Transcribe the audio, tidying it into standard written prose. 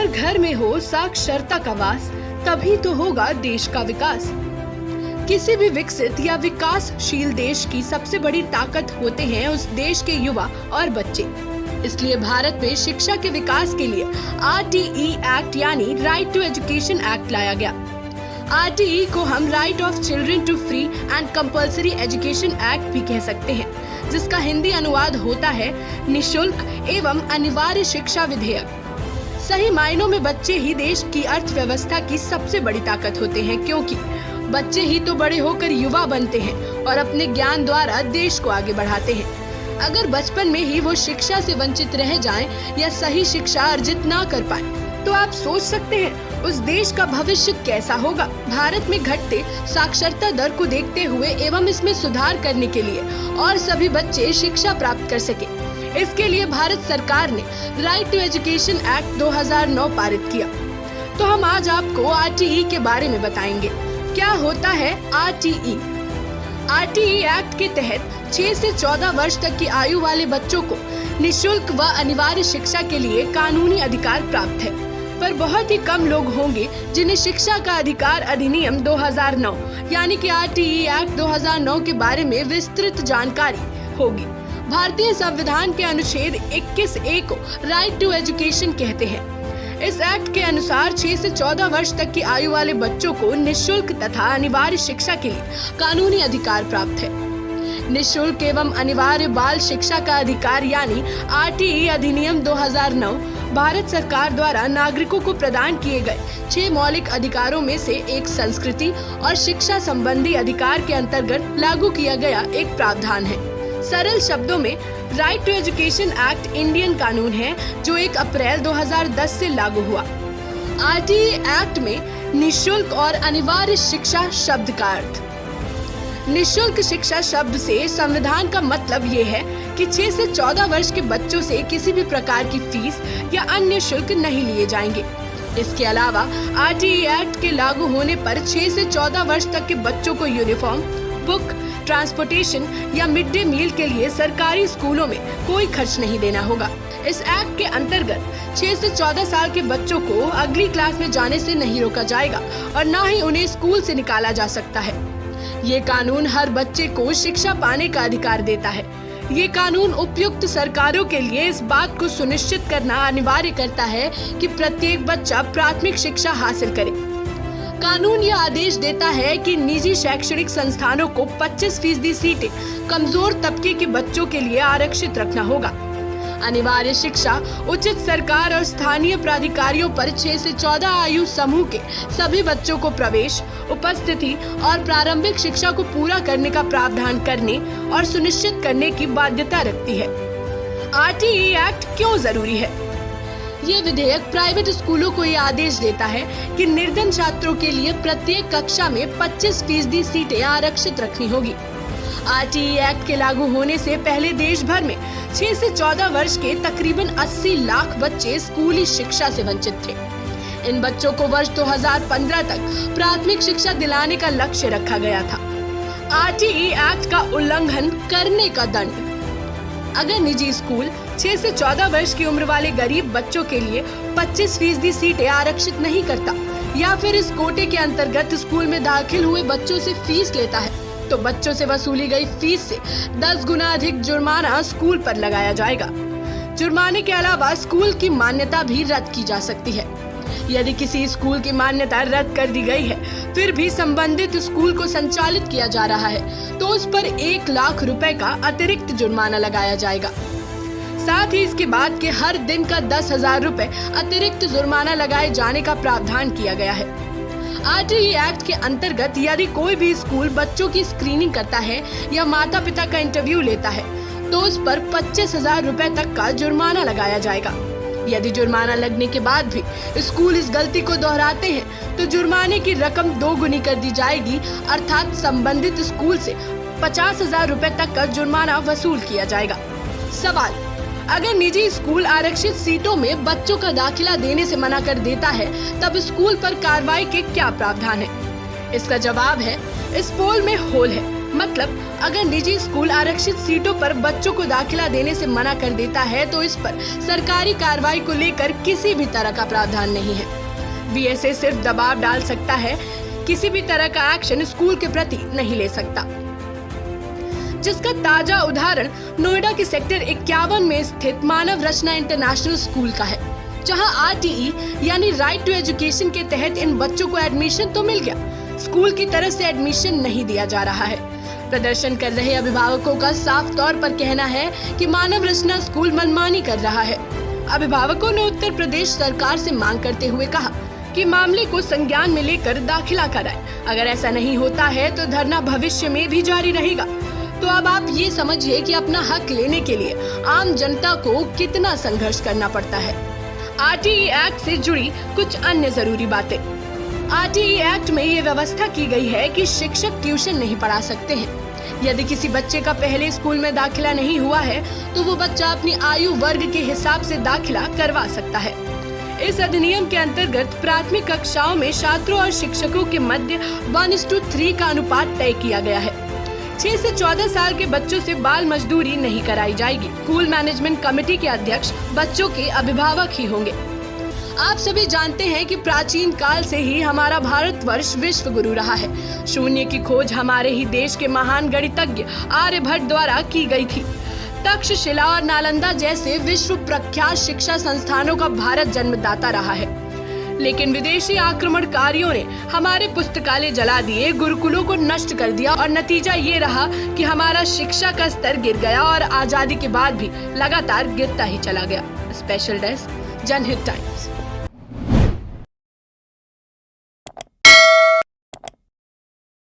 हर घर में हो साक्षरता का वास, तभी तो होगा देश का विकास। किसी भी विकसित या विकासशील देश की सबसे बड़ी ताकत होते हैं उस देश के युवा और बच्चे। इसलिए भारत में शिक्षा के विकास के लिए RTE एक्ट यानी राइट टू एजुकेशन एक्ट लाया गया। RTE को हम right of children to free and compulsory education act भी कह सकते हैं, जिसका हिंदी अनुवाद होता है निशुल्क एवं अनिवार्य शिक्षा विधेयक। सही मायनों में बच्चे ही देश की अर्थव्यवस्था की सबसे बड़ी ताकत होते हैं, क्योंकि बच्चे ही तो बड़े होकर युवा बनते हैं और अपने ज्ञान द्वारा देश को आगे बढ़ाते हैं। अगर बचपन में ही वो शिक्षा से वंचित रह जाएं या सही शिक्षा अर्जित ना कर पाएं, तो आप सोच सकते हैं उस देश का भविष्य कैसा होगा। भारत में घटते साक्षरता दर को देखते हुए एवं इसमें सुधार करने के लिए और सभी बच्चे शिक्षा प्राप्त कर सके, इसके लिए भारत सरकार ने राइट टू एजुकेशन एक्ट 2009 पारित किया। तो हम आज आपको RTE के बारे में बताएंगे। क्या होता है RTE? RTE एक्ट के तहत 6 से 14 वर्ष तक की आयु वाले बच्चों को निशुल्क व अनिवार्य शिक्षा के लिए कानूनी अधिकार प्राप्त है, पर बहुत ही कम लोग होंगे जिन्हें शिक्षा का अधिकार अधिनियम 2009 यानी कि RTE एक्ट 2009 के बारे में विस्तृत जानकारी होगी। भारतीय संविधान के अनुच्छेद 21A को राइट टू एजुकेशन कहते हैं। इस एक्ट के अनुसार 6 से 14 वर्ष तक की आयु वाले बच्चों को निशुल्क तथा अनिवार्य शिक्षा के लिए कानूनी अधिकार प्राप्त है। निशुल्क एवं अनिवार्य बाल शिक्षा का अधिकार यानी RTE अधिनियम 2009 भारत सरकार द्वारा नागरिकों को प्रदान किए गए 6 मौलिक अधिकारों में से एक संस्कृति और शिक्षा संबंधी अधिकार के अंतर्गत लागू किया गया एक प्रावधान है। सरल शब्दों में right to education act Indian कानून है जो 1 अप्रैल 2010 से लागू हुआ। RTE एक्ट में निशुल्क और अनिवार्य शिक्षा शब्द का अर्थ। निशुल्क शिक्षा शब्द से संविधान का मतलब ये है कि 6 से 14 वर्ष के बच्चों से किसी भी प्रकार की फीस या अन्य शुल्क नहीं लिए जाएंगे। इसके अलावा RTE एक्ट के लागू होने पर 6 से 14 वर्ष तक के बच्चों को यूनिफॉर्म, बुक, ट्रांसपोर्टेशन या मिड डे मील के लिए सरकारी स्कूलों में कोई खर्च नहीं देना होगा। इस एक्ट के अंतर्गत 6 से 14 साल के बच्चों को अगली क्लास में जाने से नहीं रोका जाएगा और न ही उन्हें स्कूल से निकाला जा सकता है। ये कानून हर बच्चे को शिक्षा पाने का अधिकार देता है। ये कानून उपयुक्त सरकारों के लिए इस बात को सुनिश्चित करना अनिवार्य करता है कि प्रत्येक बच्चा प्राथमिक शिक्षा हासिल करे। कानून यह आदेश देता है कि निजी शैक्षणिक संस्थानों को 25% सीटें कमजोर तबके के बच्चों के लिए आरक्षित रखना होगा। अनिवार्य शिक्षा उचित सरकार और स्थानीय प्राधिकारियों पर 6 से 14 आयु समूह के सभी बच्चों को प्रवेश, उपस्थिति और प्रारंभिक शिक्षा को पूरा करने का प्रावधान करने और सुनिश्चित करने की बाध्यता रखती है। RTE एक्ट क्यों जरूरी है? ये विधेयक प्राइवेट स्कूलों को ये आदेश देता है कि निर्धन छात्रों के लिए प्रत्येक कक्षा में 25% सीटें आरक्षित रखनी होगी। RTE एक्ट के लागू होने से पहले देश भर में 6 से 14 वर्ष के तकरीबन 80 लाख बच्चे स्कूली शिक्षा से वंचित थे। इन बच्चों को वर्ष 2015 तक प्राथमिक शिक्षा दिलाने का लक्ष्य रखा गया था। RTE एक्ट का उल्लंघन करने का दंड। अगर निजी स्कूल 6 से 14 वर्ष की उम्र वाले गरीब बच्चों के लिए 25% सीटें आरक्षित नहीं करता या फिर इस कोटे के अंतर्गत स्कूल में दाखिल हुए बच्चों से फीस लेता है, तो बच्चों से वसूली गई फीस से 10 गुना अधिक जुर्माना स्कूल पर लगाया जाएगा। जुर्माने के अलावा स्कूल की मान्यता भी रद्द की जा सकती है। यदि किसी स्कूल की मान्यता रद्द कर दी गई है फिर भी संबंधित स्कूल को संचालित किया जा रहा है तो उस पर 1 लाख रुपए का अतिरिक्त जुर्माना लगाया जाएगा। साथ ही इसके बाद के हर दिन का 10,000 रुपए अतिरिक्त जुर्माना लगाए जाने का प्रावधान किया गया है। RTE एक्ट के अंतर्गत यदि कोई भी स्कूल बच्चों की स्क्रीनिंग करता है या माता पिता का इंटरव्यू लेता है तो उस पर 25,000 रुपए तक का जुर्माना लगाया जाएगा। यदि जुर्माना लगने के बाद भी स्कूल इस गलती को दोहराते हैं तो जुर्माने की रकम 2 गुनी कर दी जाएगी, अर्थात संबंधित स्कूल से 50,000 रुपए तक का जुर्माना वसूल किया जाएगा। सवाल: अगर निजी स्कूल आरक्षित सीटों में बच्चों का दाखिला देने से मना कर देता है तब स्कूल पर कार्रवाई के क्या प्रावधान है? इसका जवाब है इस पोल में होल है। मतलब अगर निजी स्कूल आरक्षित सीटों पर बच्चों को दाखिला देने से मना कर देता है तो इस पर सरकारी कार्रवाई को लेकर किसी भी तरह का प्रावधान नहीं है। बीएसए सिर्फ दबाव डाल सकता है, किसी भी तरह का एक्शन स्कूल के प्रति नहीं ले सकता। जिसका ताजा उदाहरण नोएडा के सेक्टर 51 में स्थित मानव रचना इंटरनेशनल स्कूल का है, जहां आरटीई यानी राइट टू एजुकेशन के तहत इन बच्चों को एडमिशन तो मिल गया, स्कूल की तरफ से एडमिशन नहीं दिया जा रहा है। प्रदर्शन कर रहे अभिभावकों का साफ तौर पर कहना है कि मानव रचना स्कूल मनमानी कर रहा है। अभिभावकों ने उत्तर प्रदेश सरकार से मांग करते हुए कहा कि मामले को संज्ञान में लेकर दाखिला कराए। अगर ऐसा नहीं होता है तो धरना भविष्य में भी जारी रहेगा। तो अब आप ये समझिए कि अपना हक लेने के लिए आम जनता को कितना संघर्ष करना पड़ता है। आरटीई एक्ट से जुड़ी कुछ अन्य जरूरी बातें। आरटीई एक्ट में ये व्यवस्था की गई है कि शिक्षक ट्यूशन नहीं पढ़ा सकते हैं। यदि किसी बच्चे का पहले स्कूल में दाखिला नहीं हुआ है तो वो बच्चा अपनी आयु वर्ग के हिसाब से दाखिला करवा सकता है। इस अधिनियम के अंतर्गत प्राथमिक कक्षाओं में छात्रों और शिक्षकों के मध्य 1:3 का अनुपात तय किया गया है। 6 से 14 साल के बच्चों से बाल मजदूरी नहीं कराई जाएगी। स्कूल मैनेजमेंट कमेटी के अध्यक्ष बच्चों के अभिभावक ही होंगे। आप सभी जानते हैं कि प्राचीन काल से ही हमारा भारतवर्ष विश्व गुरु रहा है। शून्य की खोज हमारे ही देश के महान गणितज्ञ आर्यभट्ट द्वारा की गई थी। तक्षशिला और नालंदा जैसे विश्व प्रख्यात शिक्षा संस्थानों का भारत जन्मदाता रहा है, लेकिन विदेशी आक्रमणकारियों ने हमारे पुस्तकालय जला दिए, गुरुकुलों को नष्ट कर दिया और नतीजा ये रहा कि हमारा शिक्षा का स्तर गिर गया और आजादी के बाद भी लगातार गिरता ही चला गया। स्पेशल डेस्क, जनहित टाइम्स।